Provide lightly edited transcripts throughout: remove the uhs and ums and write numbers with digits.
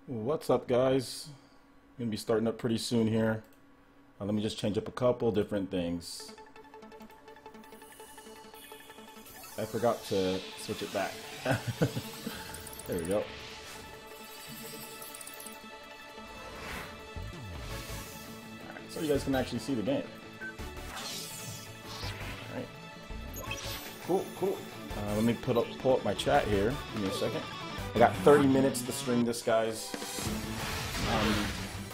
What's up, guys? Gonna be starting up pretty soon here. Let me just change up a couple different things. I forgot to switch it back. There we go. Alright, so you guys can actually see the game. Alright. Cool, cool. Let me pull up my chat here. Give me a second. I got 30 minutes to stream this, guys.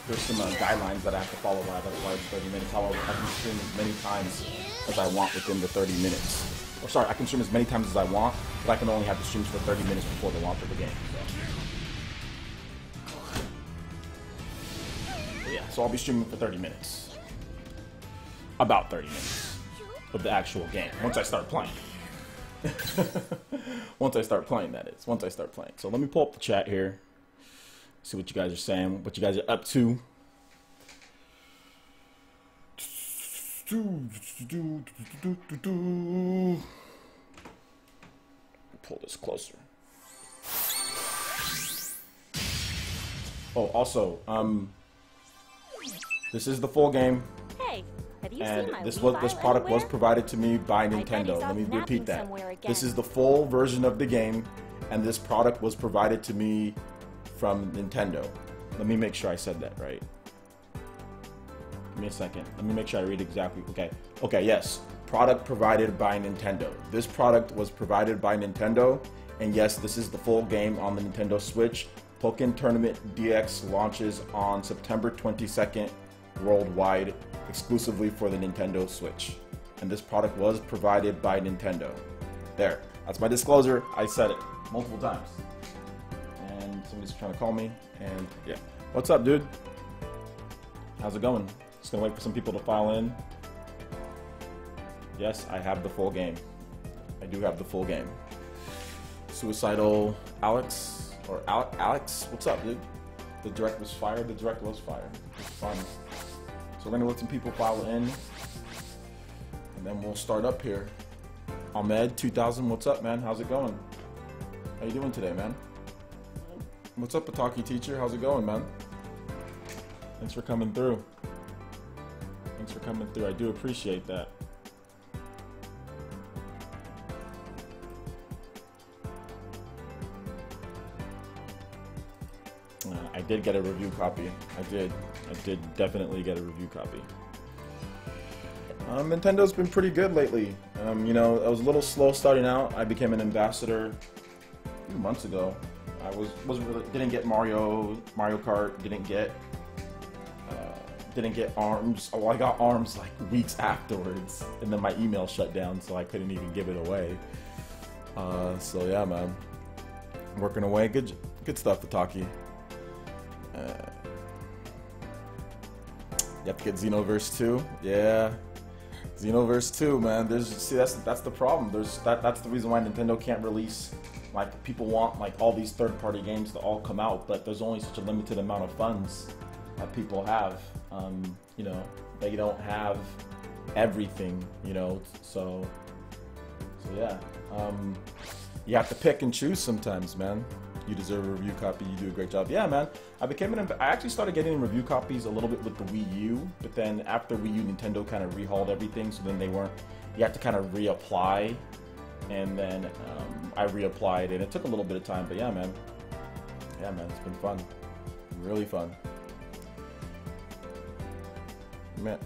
There's some guidelines that I have to follow by. That's why it's 30 minutes. However, I can stream as many times as I want within the 30 minutes. Or sorry, I can stream as many times as I want, but I can only have the streams for 30 minutes before the launch of the game. So yeah, so I'll be streaming for 30 minutes. About 30 minutes of the actual game, once I start playing. Once I start playing, that is. Once I start playing. So let me pull up the chat here. See what you guys are saying, what you guys are up to. Pull this closer. Oh, also, this is the full game. Hey, have you And seen my this Wii product anywhere? was provided to me by I bet Nintendo. he's Let me off repeat napping that. somewhere again. This is the full version of the game, and this product was provided to me from Nintendo. Let me make sure I said that right. Give me a second. Let me make sure I read exactly. Okay. Okay, yes. Product provided by Nintendo. This product was provided by Nintendo, and yes, this is the full game on the Nintendo Switch. Pokken Tournament DX launches on September 22nd worldwide, exclusively for the Nintendo Switch. And this product was provided by Nintendo. There. That's my disclosure. I said it multiple times. And somebody's trying to call me, and yeah. What's up, dude? How's it going? Just gonna wait for some people to file in. Yes, I have the full game. I do have the full game. Suicidal Alex, or Alex, what's up, dude? The direct was fired. The direct was fired. It's fun. So we're gonna let some people file in, and then we'll start up here. Ahmed 2000, what's up, man? How's it going? How you doing today, man? What's up, Pataki teacher? How's it going, man? Thanks for coming through. Thanks for coming through. I do appreciate that. I did get a review copy. I did definitely get a review copy. Nintendo's been pretty good lately. You know, I was a little slow starting out. I became an ambassador a few months ago. I didn't get Mario Kart, didn't get ARMS. Oh, I got ARMS like weeks afterwards, and then my email shut down, so I couldn't even give it away. So yeah, man, working away. Good stuff, Tataki. You have to get Xenoverse 2. Yeah, Xenoverse 2, man. That's the problem. That's the reason why Nintendo can't release. Like, people want like all these third-party games to all come out, but there's only such a limited amount of funds that people have. You know, they don't have everything. You know, so yeah. You have to pick and choose sometimes, man. You deserve a review copy. You do a great job. Yeah, man. I actually started getting review copies a little bit with the Wii U, but then after Wii U, Nintendo kind of rehauled everything, so then you have to kind of reapply, and then I reapplied, and it took a little bit of time, but yeah, man. Yeah, man, it's been fun. Really fun. Man,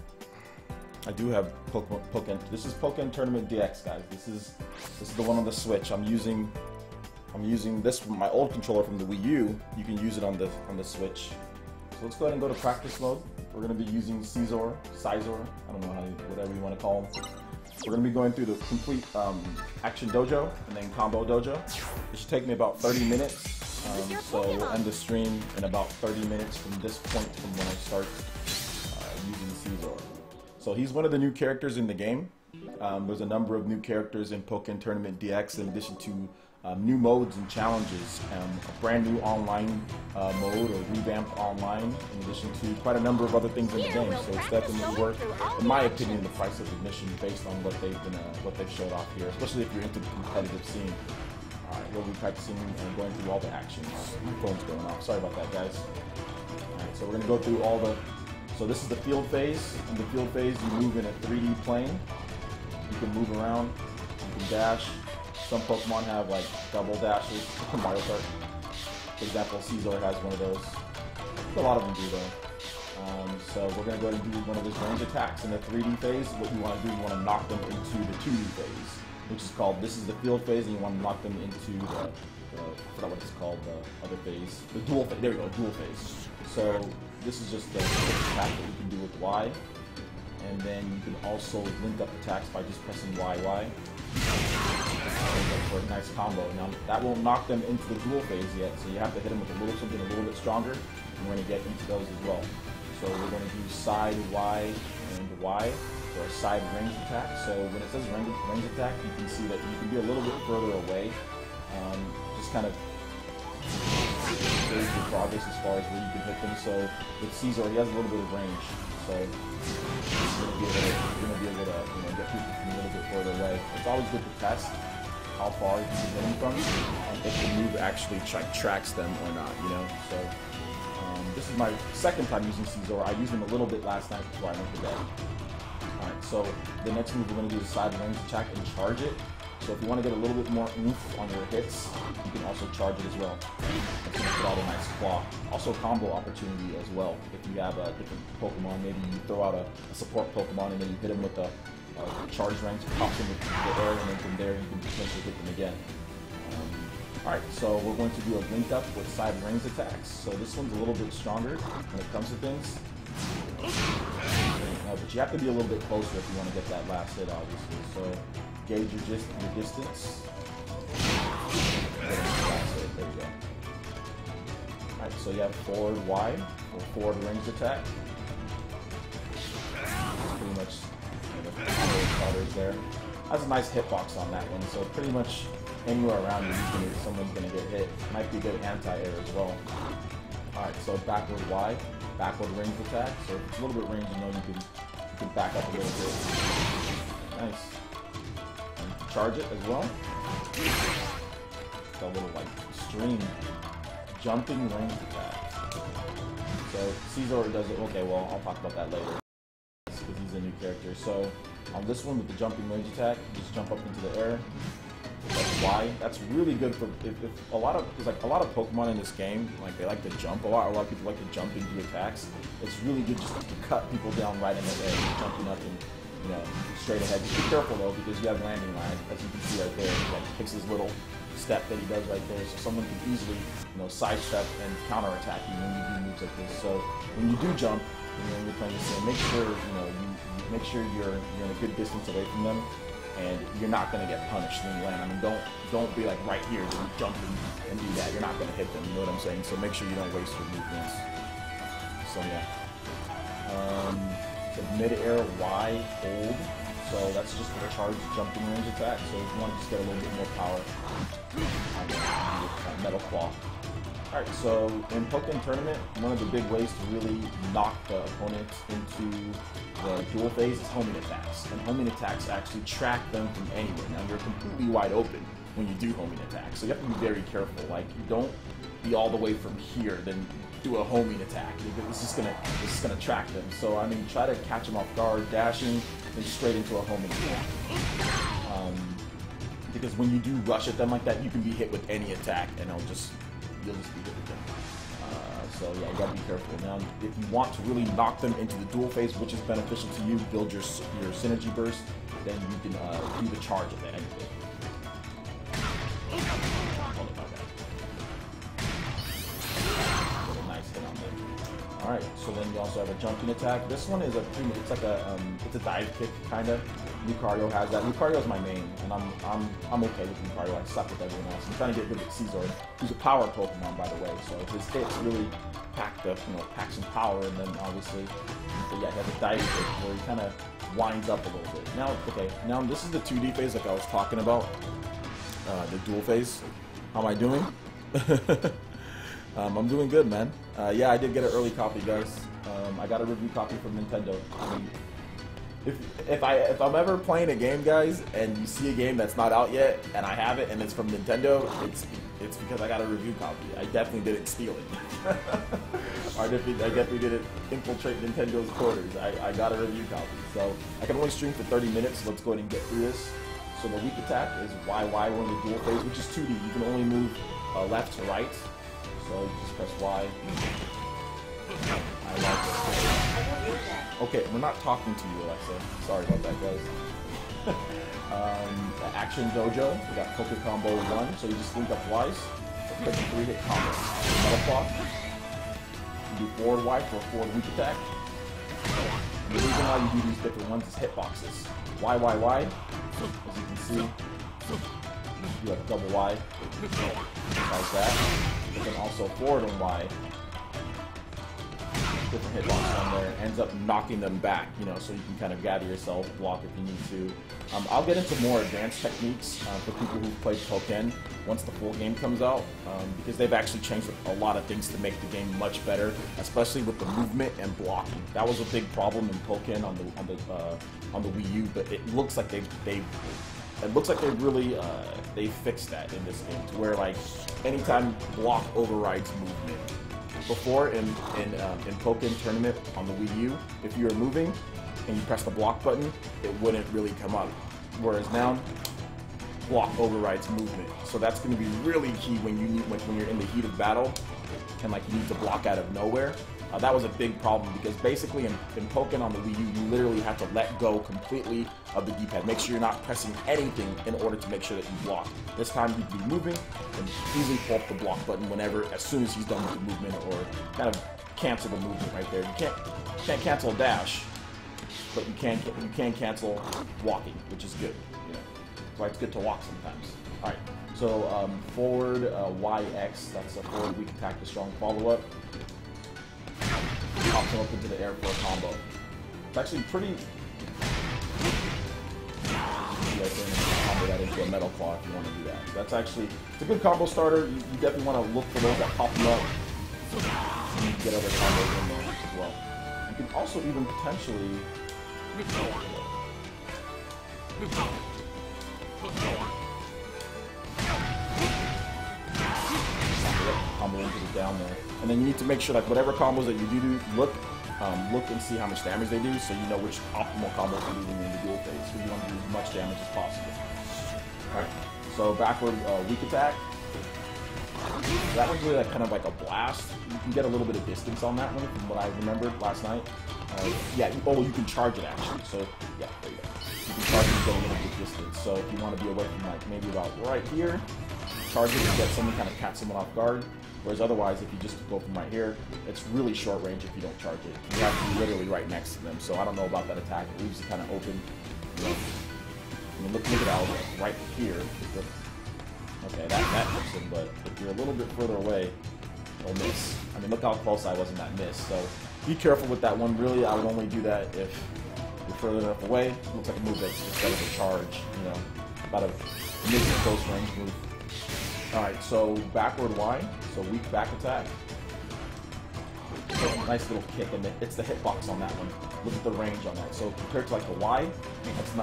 I do have Pokken. This is Pokken Tournament DX, guys. This is the one on the Switch. I'm using this from my old controller from the Wii U. You can use it on the Switch. So let's go ahead and go to practice mode. We're going to be using Scizor, I don't know whatever you want to call him. We're going to be going through the complete Action Dojo and then Combo Dojo. It should take me about 30 minutes. So we'll end the stream in about 30 minutes from this point from when I start using Scizor. So he's one of the new characters in the game. There's a number of new characters in Pokken Tournament DX in addition to new modes and challenges, a brand new online mode or revamped online, in addition to quite a number of other things in the game. So it's definitely worth, in my opinion, the price of admission based on what they've showed off here, especially if you're into the competitive scene. All right, we'll be practicing and going through all the actions. My phone's going off. Sorry about that, guys. Alright, so we're going to go through all the... So this is the field phase. In the field phase, you move in a 3D plane. You can move around. You can dash. Some Pokemon have like double dashes. Mario Kart. For example, Scizor has one of those. A lot of them do though. So we're going to go ahead and do one of his range attacks in the 3D phase. What you want to do, you want to knock them into the 2D phase, which is called, this is the field phase, and you want to knock them into the I forgot what it's called, the other phase. The dual phase. There we go, dual phase. So this is just the attack that you can do with Y. And then you can also link up attacks by just pressing YY. For a nice combo. Now that won't knock them into the dual phase yet, so you have to hit them with something a little bit stronger, and we're going to get into those as well. So we're going to do side Y and Y for a side range attack. So when it says range attack, you can see that you can be a little bit further away. Just kind of shows your progress as far as where you can hit them. So with Scizor, he has a little bit of range. So you're going to be able to get people from a little bit further away. It's always good to test how far you can hit them from, and if the move actually tracks them or not, So this is my second time using Scizor. I used him a little bit last night before I went to bed. Alright, so the next move we're going to do is side range attack and charge it. So if you want to get a little bit more oomph on your hits, you can also charge it as well. It's going to put out a nice claw. Also combo opportunity as well. If you have a different Pokemon, maybe you throw out a support Pokemon and then you hit him with a charge range, pops him with the air, and then from there you can potentially hit them again. Alright, so we're going to do a link up with side range attacks. So this one's a little bit stronger when it comes to things. But you have to be a little bit closer if you want to get that last hit, obviously. So gauge your distance. There you go. Alright, so you have forward Y, or forward range attack. That's pretty much the starters there. That's a nice hitbox on that one, so pretty much anywhere around you, someone's going to get hit. Might be good anti-air as well. Alright, so backward Y, backward range attack. So if it's a little bit range, you can back up a little bit. Nice. And charge it as well. It's a little like stream jumping range attack. So Scizor does it. Okay, well I'll talk about that later because he's a new character. So on this one with the jumping range attack, you just jump up into the air. That's Y. That's really good for if a lot of Pokemon in this game, like they like to jump a lot. A lot of people like to jump into attacks. It's really good just to cut people down right in the air, jumping up and straight ahead. Just be careful though, because you have landing lag, as you can see right there. He like takes his little step that he does right there, so someone can easily sidestep and counterattack you when you do moves like this. So when you do jump, when you're playing this game, make sure you make sure you're in a good distance away from them. And you're not going to get punished when you land. I mean, don't be like right here, then jump and do that. You're not going to hit them, you know what I'm saying? So make sure you don't waste your movements. So yeah. The mid-air Y hold. So that's just for the charged jumping range attack. So if you want to just get a little bit more power, Metal Claw. Alright, so in Pokken Tournament, one of the big ways to really knock the opponent into the dual phase is homing attacks. And homing attacks actually track them from anywhere. Now you're completely wide open when you do homing attacks, so you have to be very careful. Like, you don't be all the way from here, then do a homing attack. This is gonna track them. So I mean, try to catch them off guard, dashing, then straight into a homing attack. Because when you do rush at them like that, you can be hit with any attack, and you'll just be hit with them. So yeah, you gotta be careful. Now, if you want to really knock them into the dual phase, which is beneficial to you, build your synergy burst, then you can do the charge at the end of it. Get a nice hit on them. All right, so then you also have a jumping attack. This one is it's like a dive kick kind of. Lucario has that. Lucario is my main, and I'm okay with Lucario. I suck with everyone else. I'm trying to get good at Scizor, who's a power Pokemon, by the way. So his hits really pack some power, and then obviously, yeah, he has a dive kick where he kind of winds up a little bit. Now this is the 2D phase, like I was talking about, the dual phase. How am I doing? I'm doing good, man. Yeah, I did get an early copy, guys. I got a review copy from Nintendo. if I'm ever playing a game, guys, and you see a game that's not out yet, and I have it, and it's from Nintendo, it's because I got a review copy. I definitely didn't steal it. I definitely didn't infiltrate Nintendo's quarters. I got a review copy. So I can only stream for 30 minutes. So let's go ahead and get through this. So the weak attack is YY, we're in the dual phase, which is 2D. You can only move left to right. So you just press Y. I like it. Okay, we're not talking to you, Alexa. Sorry about that, guys. The Action Dojo, we got Pokken Combo 1, so you just link up Ys. That's a 3-hit combo. Metal Clock. You do forward Y for a forward weak attack. And the reason why you do these different ones is hitboxes. Y, Y, Y. As you can see, you have double Y. Like that. And then also forward on Y. Different hitbox on there, ends up knocking them back, you know, so you can kind of gather yourself, block if you need to. I'll get into more advanced techniques for people who've played Pokken once the full game comes out, because they've actually changed a lot of things to make the game much better, especially with the movement and blocking. That was a big problem in Pokken on the Wii U, but it looks like they really they fixed that in this game to where like anytime block overrides movement. Before in Pokken Tournament on the Wii U, if you were moving and you press the block button, it wouldn't really come up. Whereas now, block overrides movement. So that's going to be really key when you need, like when you're in the heat of battle and like you need to block out of nowhere. That was a big problem because basically in Pokken on the Wii U, you literally have to let go completely of the D-pad. Make sure you're not pressing anything in order to make sure that you block. This time you'd be moving and easily pull up the block button whenever, as soon as he's done with the movement, or kind of cancel the movement right there. You can't cancel a dash, but you can cancel walking, which is good. You know, that's why it's good to walk sometimes. All right, so forward YX, that's a forward weak attack, the strong follow-up. Pops him up into the air for a combo. It's actually pretty... You can combo that into a metal claw if you want to do that. So that's actually... It's a good combo starter. You definitely want to look for those that pop you up. And you can get other combos in there as well. You can also even potentially... Combo into the down there. And then you need to make sure that whatever combos that you do, look and see how much damage they do, so you know which optimal combos to do when you're in the dual phase. So you want to do as much damage as possible. Alright, so backward weak attack. That one's really like, kind of like a blast. You can get a little bit of distance on that one from what I remembered last night. Yeah, you can charge it actually. So yeah, there you go. You can charge it and get a little bit of distance. So if you want to be away from like maybe about right here, charge it and get someone, kind of catch someone off guard. Whereas otherwise, if you just go from right here, it's really short range if you don't charge it. You have to be literally right next to them. So I don't know about that attack. It leaves it kind of open. You know, I mean, look at Alva right here. Okay, that hits him, but if you're a little bit further away, you'll miss. I mean, look how close I was in that miss. So be careful with that one. Really, I would only do that if you're further enough away. It looks like a move that's instead of a charge. You know, about a mid to close range move. Alright, so backward Y, so weak back attack. So nice little kick, and it's the hitbox on that one. Look at the range on that. So compared to like the Y,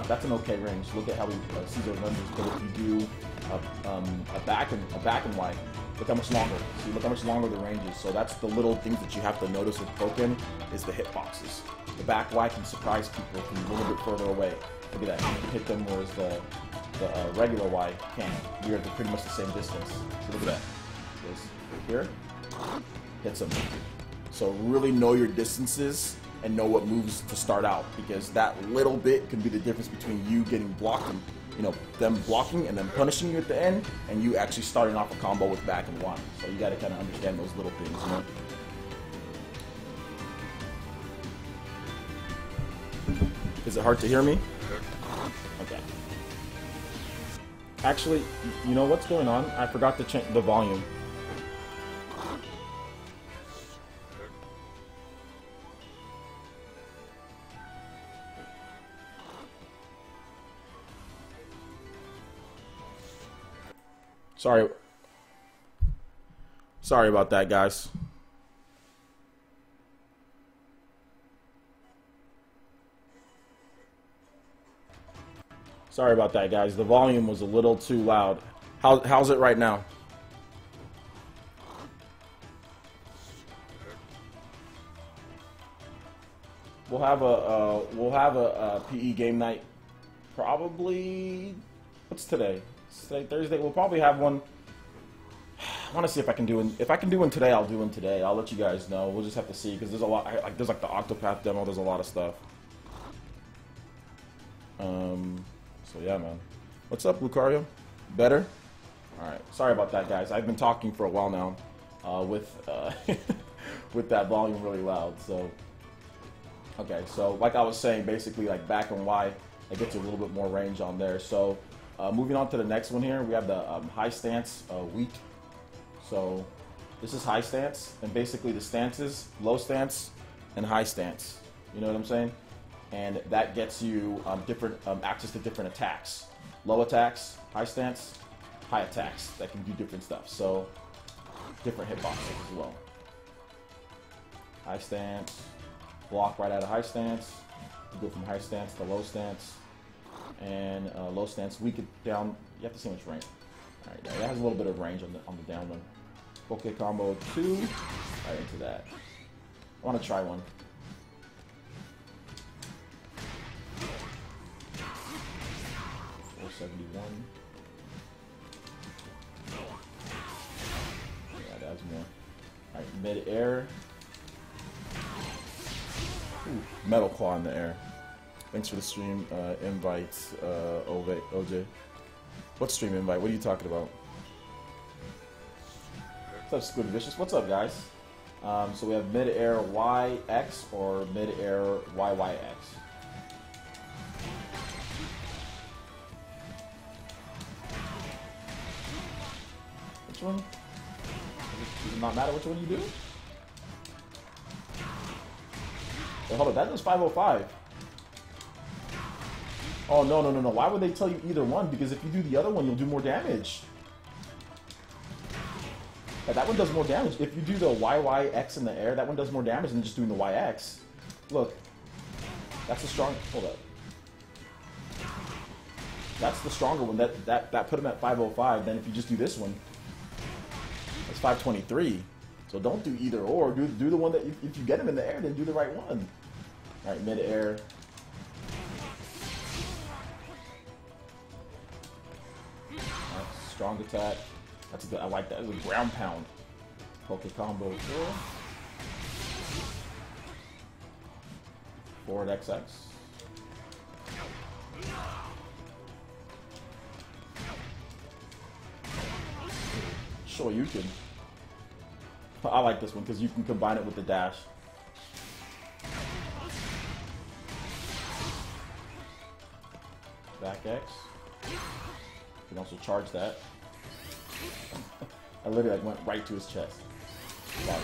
that's an okay range. Look at how Scizor renders, but if you do a back and Y, look how much longer. See, look how much longer the range is. So that's the little things that you have to notice with Pokken is the hitboxes. The back Y can surprise people from a little bit further away. Look at that, you can hit them, whereas the regular Y can. You're at pretty much the same distance. So look at that. Goes here, hits them. So really know your distances and know what moves to start out, because that little bit can be the difference between you getting blocked and, you know, them blocking and then punishing you at the end, and you actually starting off a combo with back and Y. So you got to kind of understand those little things, you know. Is it hard to hear me? Okay. Actually, you know what's going on? I forgot to change the volume. Sorry about that, guys. Sorry about that, guys. The volume was a little too loud. How's it right now? We'll have a PE game night. Probably. What's today? It's today Thursday. We'll probably have one. I want to see if I can do one. If I can do one today, I'll do one today. I'll let you guys know. We'll just have to see because there's a lot. There's like the Octopath demo. There's a lot of stuff. So yeah, man. What's up, Lucario? Better? All right. Sorry about that, guys. I've been talking for a while now, with with that volume really loud. So okay. So like I was saying, basically like back and Y, it gets a little bit more range on there. So moving on to the next one here, we have the high stance weak. So this is high stance, and basically the stances, low stance and high stance. You know what I'm saying? And that gets you different access to different attacks. Low attacks, high stance, high attacks that can do different stuff. So different hitboxes as well. High stance, block right out of high stance. You go from high stance to low stance, and low stance weaken down. You have to see how much range. All right, that has a little bit of range on the down one. Pokke combo 2, right into that. I want to try one. $471. Yeah, that's more. All right, mid-air. Metal Claw in the air. Thanks for the stream invite, OJ. What stream invite? What are you talking about? What's up, Squid Vicious? What's up, guys? So we have mid-air YX or mid-air YYX. Which one? Does it not matter which one you do? Wait, hold on, that does 505. Oh, no. Why would they tell you either one? Because if you do the other one, you'll do more damage. Yeah, that one does more damage. If you do the YYX in the air, that one does more damage than just doing the YX. Look. That's the strong... Hold up. That's the stronger one. That put him at 505. Then if you just do this one, that's 523. So don't do either or. Do the one that... If you get him in the air, then do the right one. Alright, mid-air. Strong attack. That's good. I like that. It's a ground pound. Pokke combo 4. Forward XX. Sure, you can. I like this one because you can combine it with the dash. Back X. You can also charge that. I literally like, went right to his chest. Body.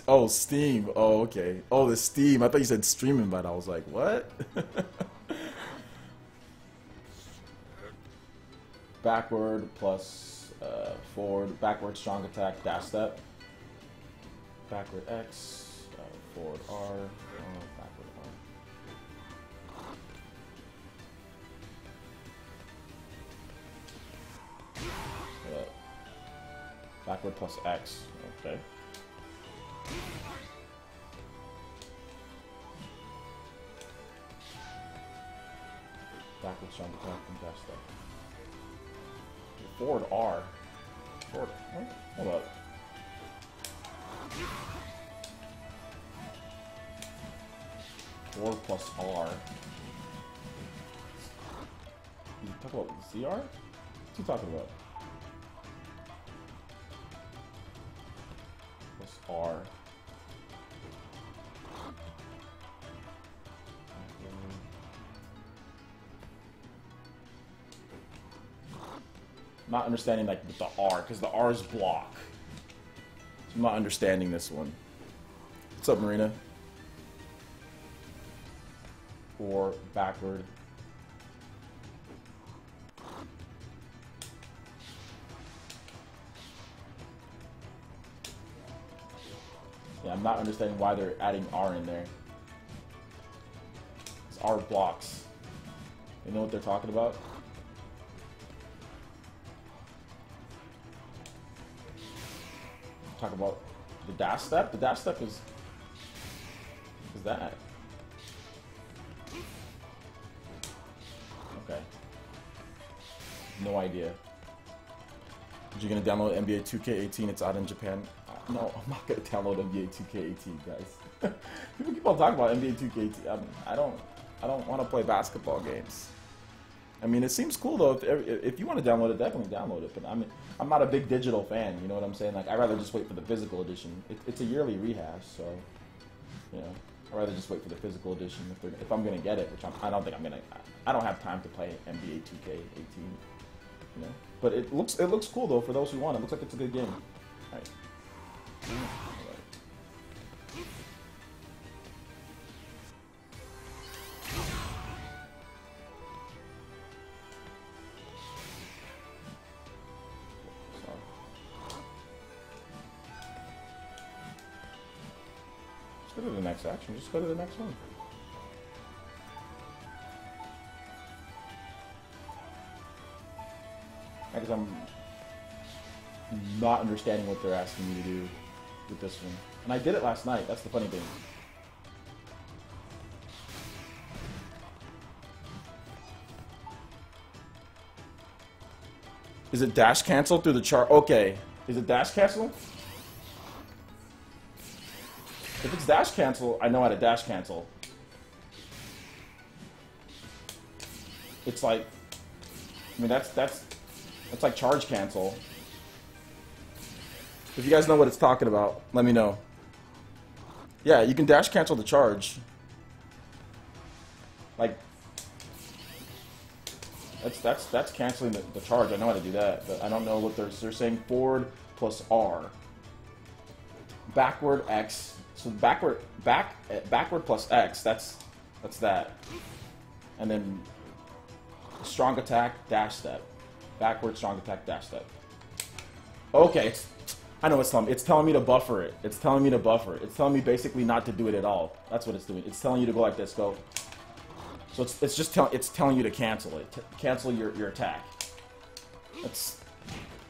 Oh, Steam. Oh, okay. Oh, the Steam. I thought you said streaming, but I was like, what? Backward plus forward. Backward strong attack, dash step. Backward X. Forward R. Backward R. Backward plus X. Okay. Backward strong attack and dash step. Forward R. Forward. Hold up. Forward plus R. You talk about CR? What's he talking about? Plus R. Not understanding like with the R, because the R is block. So I'm not understanding this one. What's up, Marina? Or backward. Yeah, I'm not understanding why they're adding R in there. It's R blocks. You know what they're talking about? Talk about the dash step? The dash step is that? Okay. No idea. You're gonna download NBA 2K18, it's out in Japan. No, I'm not gonna download NBA 2K18, guys. People keep on talking about NBA 2K18. I don't want to play basketball games. I mean, it seems cool though. If you want to download it, definitely download it. But I mean, I'm not a big digital fan. You know what I'm saying? Like, I'd rather just wait for the physical edition. It's a yearly rehash, so you know, I'd rather just wait for the physical edition if I'm gonna get it, which I don't think I'm gonna. I don't have time to play NBA 2K18. You know, but it looks cool though for those who want. It looks like it's a good game. All right. Let's go to the next action. Just go to the next one. Because I'm not understanding what they're asking me to do with this one. And I did it last night. That's the funny thing. Is it dash cancel through the chart? Okay. Is it dash cancel? If it's dash cancel, I know how to dash cancel. It's like, I mean, that's like charge cancel. If you guys know what it's talking about, let me know. Yeah, you can dash cancel the charge. Like, that's canceling the charge. I know how to do that, but I don't know what they're saying. Forward plus R. Backward X. So backward plus X. That's that. And then strong attack dash step. Backward strong attack dash step. Okay, I know it's telling me. It's telling me to buffer it. It's telling me to buffer it. It's telling me basically not to do it at all. That's what it's doing. It's telling you to go like this. Go. So it's just telling you to cancel it. Cancel your attack. That's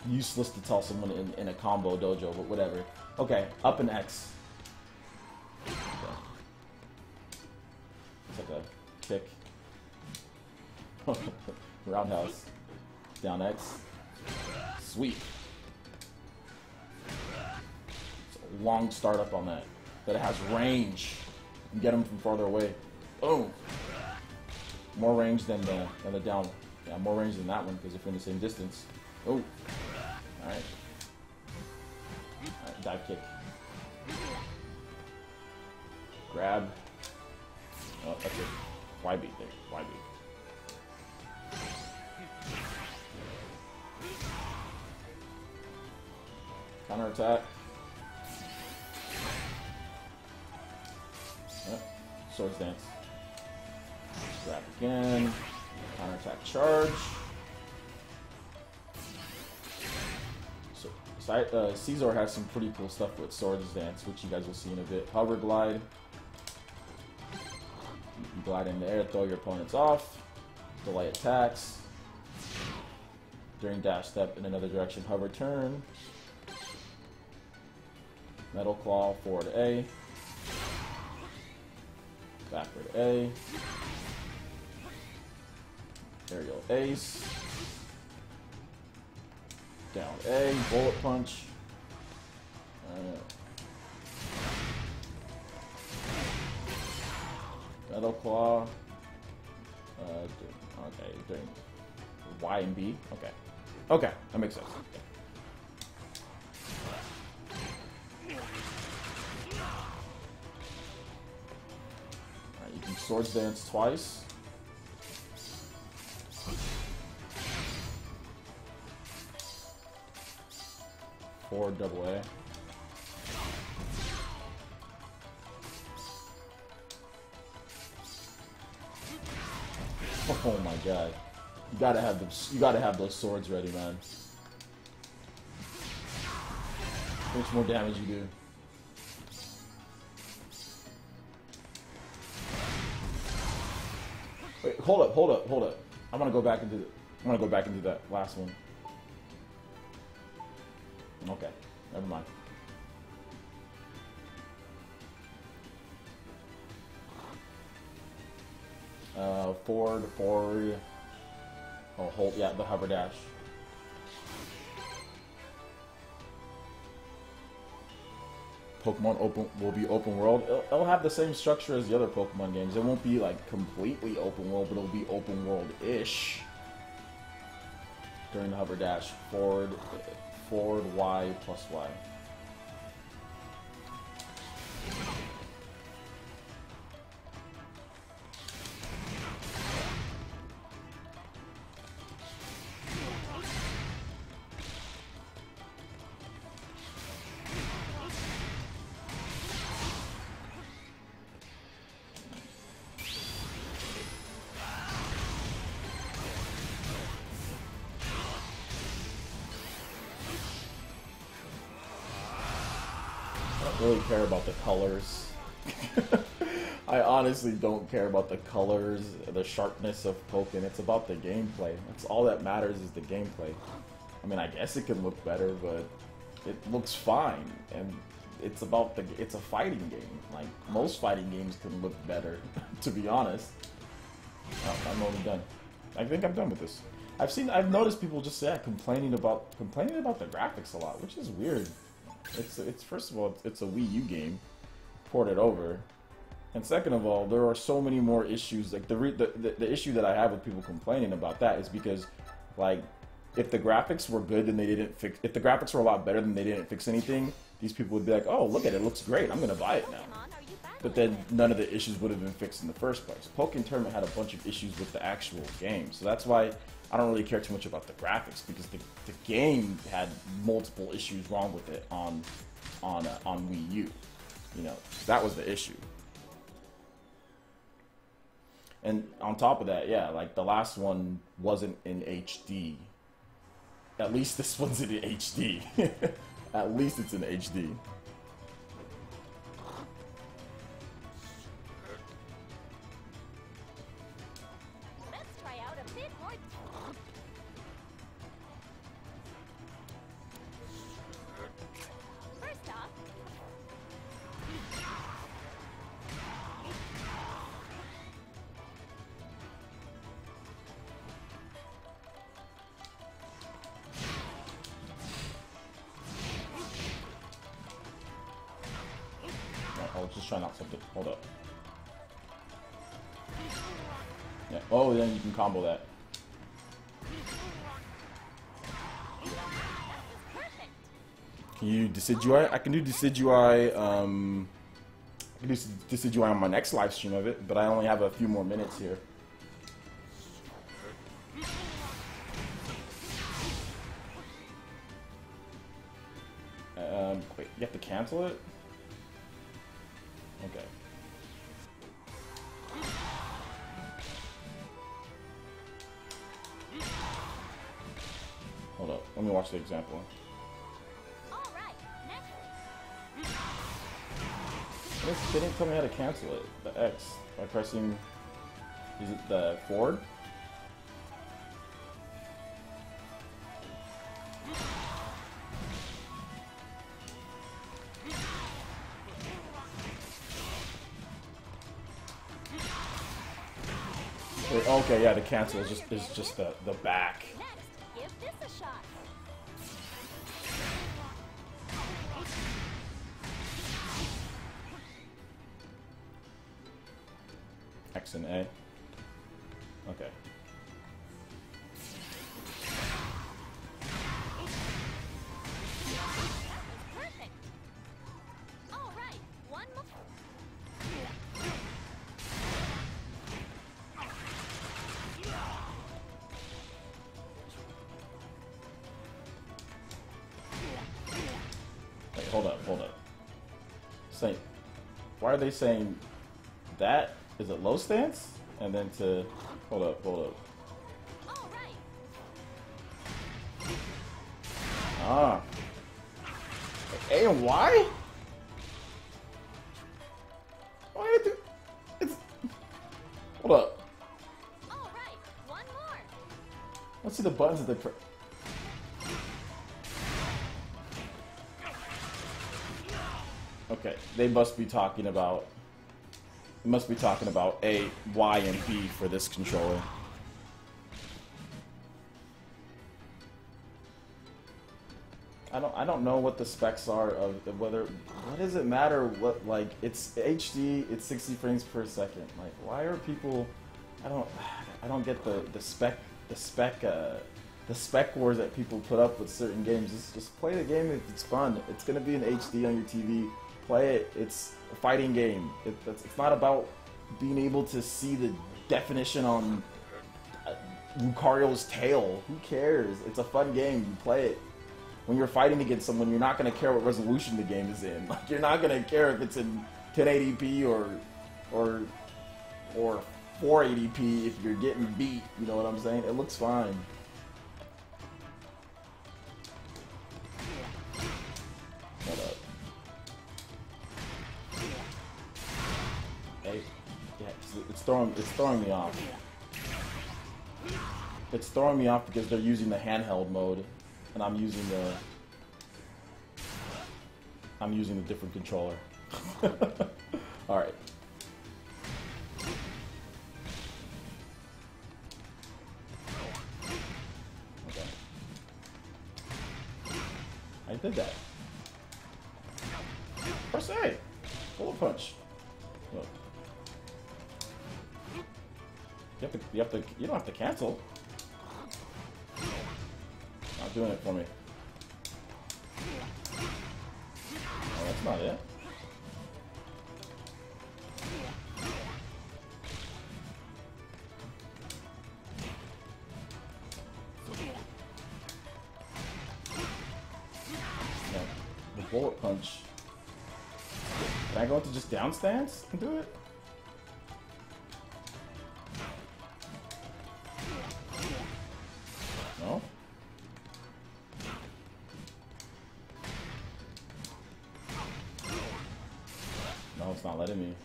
useless to tell someone in a combo dojo, but whatever. Okay, up and X. Okay. It's like a kick. Roundhouse. Down X. Sweet. It's a long startup on that. But it has range. You get them from farther away. Boom. More range than the down. Yeah, more range than that one because if you're in the same distance. Oh. Alright. Alright, dive kick. Grab. Oh, that's it. Y beat there. Y beat. Counter attack. Swords dance. Grab again. Counter attack charge. So Scizor has some pretty cool stuff with Swords Dance, which you guys will see in a bit. Hover glide. You can glide in the air, throw your opponents off. Delay attacks. During dash step in another direction, hover turn. Metal claw, forward A. Backward A. Aerial ace. Down A, bullet punch. Metal claw. Okay, doing Y and B. Okay. Okay, that makes sense. Okay. Alright, you can swords dance twice. Forward double A. Oh my god. You gotta have those swords ready, man. How much more damage you do? Wait, hold up, hold up, hold up. I'm gonna go back into that last one. Okay, never mind. Forward. Oh, hold, yeah, the hover dash. Pokemon will be open world. It'll have the same structure as the other Pokemon games. It won't be like completely open world, but it'll be open world-ish. During the hover dash, forward, Y plus Y. Really care about the colors. I honestly don't care about the colors, the sharpness of Pokken. It's about the gameplay. That's all that matters is the gameplay. I mean, I guess it could look better, but it looks fine. And it's about it's a fighting game. Like most fighting games can look better, to be honest. Oh, I'm only done. I think I'm done with this. I've noticed people just complaining about the graphics a lot, which is weird. It's first of all, it's a Wii U game, ported over, and second of all, there are so many more issues. Like the issue that I have with people complaining about that is because, like, if the graphics were good, then they didn't fix. If the graphics were a lot better, than they didn't fix anything. These people would be like, "Oh, look at it, it looks great. I'm gonna buy it now." But then none of the issues would have been fixed in the first place. Pokken Tournament had a bunch of issues with the actual game, so that's why I don't really care too much about the graphics, because the game had multiple issues wrong with it on Wii U. You know, that was the issue. And on top of that, yeah, like the last one wasn't in HD. At least this one's in HD. At least it's in HD. I'll just try not something. Hold up. Yeah. Oh, then you can combo that. Can you Decidueye? I can do Decidueye. I can do Decidueye on my next live stream of it, but I only have a few more minutes here. Wait, you have to cancel it? Okay. Hold up. Let me watch the example. They didn't tell me how to cancel it. The X by pressing. Is it the forward? Okay, yeah, the cancel is just the back. Give this a shot. X and A. Okay. Perfect. All right, one more. Wait, hold up. Say, why are they saying that? Is it low stance? And then to hold up. All right. Ah. A and Y? Why did it? It's hold up. Let's see the buttons that they press. Okay, they must be talking about. They must be talking about A, Y, and B for this controller. I don't know what the specs are of whether. What does it matter? What, like, it's HD. It's 60 frames per second. Like, why are people? I don't get the spec wars that people put up with certain games. Just play the game if it's fun. It's gonna be in HD on your TV. Play it. It's a fighting game. It's not about being able to see the definition on Lucario's tail. Who cares? It's a fun game. You play it. When you're fighting against someone, you're not going to care what resolution the game is in. Like, you're not going to care if it's in 1080p or 480p if you're getting beat. You know what I'm saying? It looks fine. Hold up. Hey, yeah, it's throwing me off. It's throwing me off because they're using the handheld mode. And I'm using the different controller. All right. Okay. I did that. Press A. Bullet punch. Look. You don't have to cancel. Not doing it for me. Oh, that's not it. No, the bullet punch. Can I go into just down stance and do it? No? No, it's not letting me.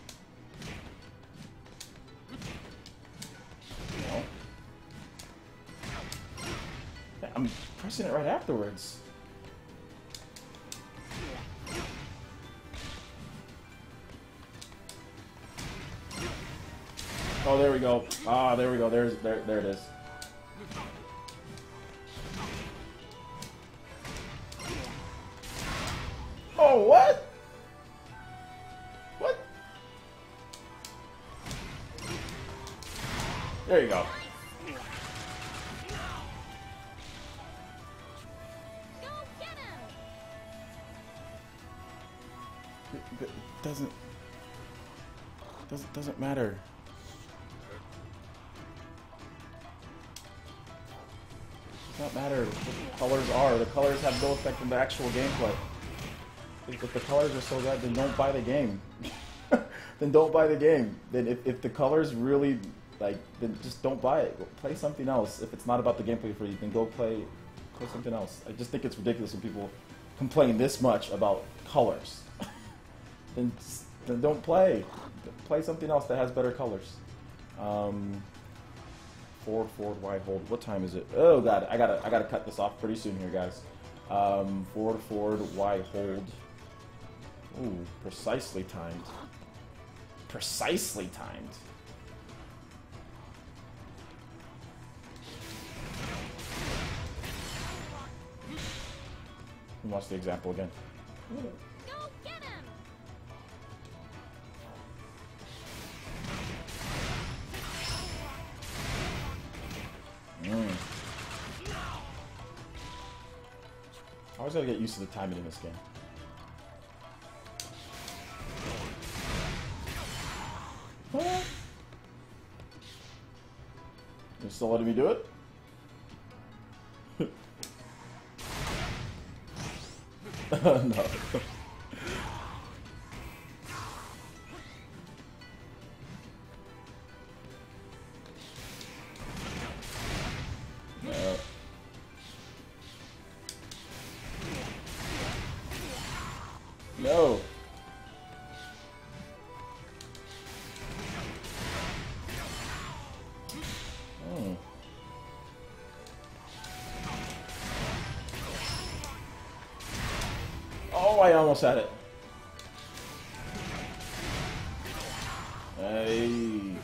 No. Yeah, I'm pressing it right afterwards. Oh, there we go. Ah, there we go. There it is. Oh, what? What? There you go. Go get him! It doesn't matter. It does not matter what the colors are. The colors have no effect on the actual gameplay. If the colors are so bad, then don't buy the game. Then don't buy the game. Then if the colors really, like, then just don't buy it. Go play something else. If it's not about the gameplay for you, then go play something else. I just think it's ridiculous when people complain this much about colors. then don't play. Play something else that has better colors. Forward, wide, hold. What time is it? Oh god, I gotta cut this off pretty soon here, guys. Forward, wide, hold. Ooh, precisely timed. Precisely timed. Watch the example again. Go get him! I always gotta get used to the timing in this game. You're still letting me do it? No. No. Oh, I almost had it. Hey.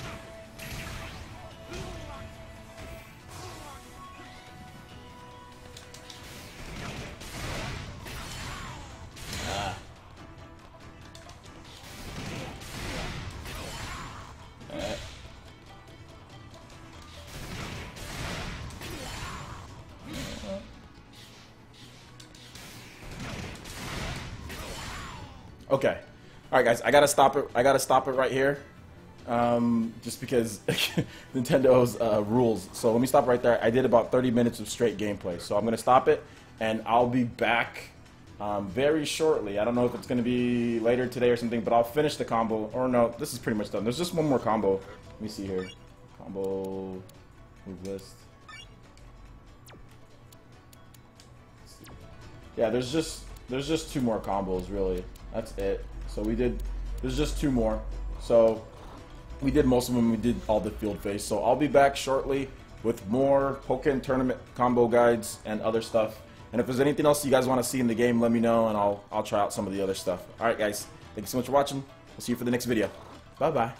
Ah. Okay. All right, guys. I gotta stop it. I gotta stop it right here. Just because Nintendo's rules. So let me stop right there. I did about 30 minutes of straight gameplay. So I'm gonna stop it, and I'll be back very shortly. I don't know if it's gonna be later today or something, but I'll finish the combo. Or no, this is pretty much done. There's just one more combo. Let me see here. Combo move list. Yeah, there's just two more combos really. That's it. So there's just two more. So we did most of them. We did all the field phase. So I'll be back shortly with more Pokken tournament combo guides and other stuff. And if there's anything else you guys want to see in the game, let me know, and I'll try out some of the other stuff. All right, guys. Thank you so much for watching. We'll see you for the next video. Bye bye.